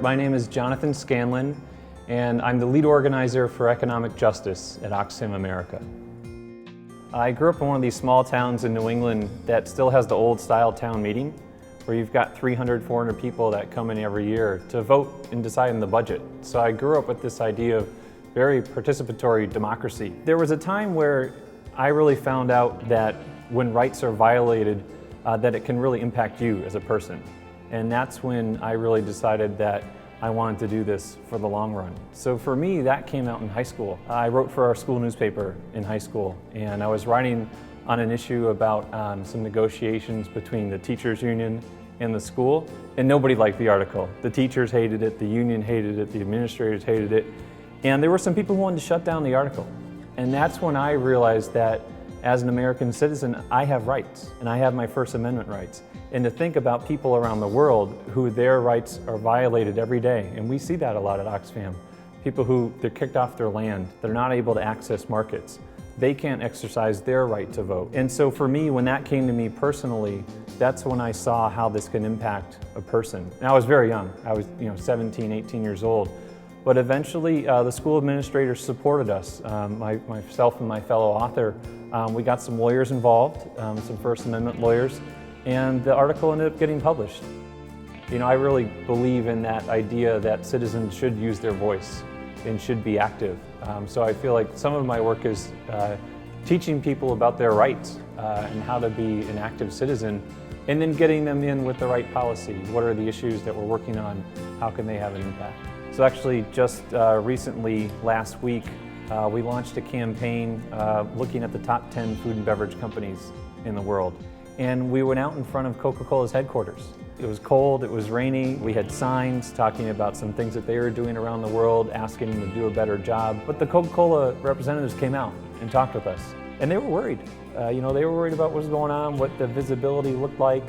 My name is Jonathan Scanlon, and I'm the lead organizer for economic justice at Oxfam America. I grew up in one of these small towns in New England that still has the old style town meeting, where you've got 300, 400 people that come in every year to vote and decide on the budget. So I grew up with this idea of very participatory democracy. There was a time where I really found out that when rights are violated, that it can really impact you as a person. And that's when I really decided that I wanted to do this for the long run. So for me, that came out in high school. I wrote for our school newspaper in high school, and I was writing on an issue about some negotiations between the teachers union and the school, and nobody liked the article. The teachers hated it, the union hated it, the administrators hated it, and there were some people who wanted to shut down the article. And that's when I realized that as an American citizen, I have rights, and I have my First Amendment rights. And to think about people around the world who their rights are violated every day, and we see that a lot at Oxfam. People who, they're kicked off their land, they're not able to access markets, they can't exercise their right to vote. And so for me, when that came to me personally, that's when I saw how this can impact a person. And I was very young, I was 17, 18 years old. But eventually, the school administrators supported us. Myself and my fellow author, we got some lawyers involved, some First Amendment lawyers, and the article ended up getting published. I really believe in that idea that citizens should use their voice and should be active. So I feel like some of my work is teaching people about their rights and how to be an active citizen, and then getting them in with the right policy. What are the issues that we're working on? How can they have an impact? So actually just recently, last week, we launched a campaign looking at the top 10 food and beverage companies in the world. And we went out in front of Coca-Cola's headquarters. It was cold, it was rainy, we had signs talking about some things that they were doing around the world, asking them to do a better job. But the Coca-Cola representatives came out and talked with us. And they were worried. They were worried about what was going on, what the visibility looked like,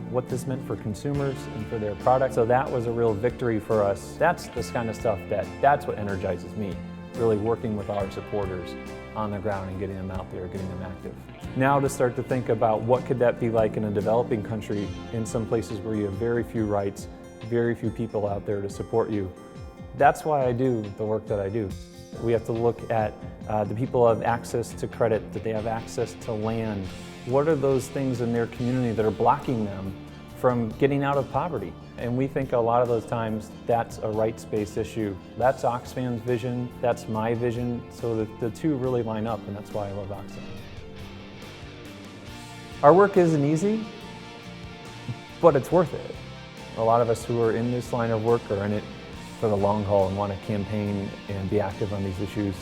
what this meant for consumers and for their products. So that was a real victory for us. That's the kind of stuff that's what energizes me, really working with our supporters on the ground and getting them out there, getting them active. Now to start to think about what could that be like in a developing country, in some places where you have very few rights, very few people out there to support you. That's why I do the work that I do. We have to look at the people who have access to credit, that they have access to land. What are those things in their community that are blocking them from getting out of poverty? And we think a lot of those times that's a rights-based issue. That's Oxfam's vision, that's my vision, so the two really line up, and that's why I love Oxfam. Our work isn't easy, but it's worth it. A lot of us who are in this line of work are in it for the long haul and want to campaign and be active on these issues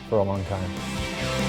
for a long time.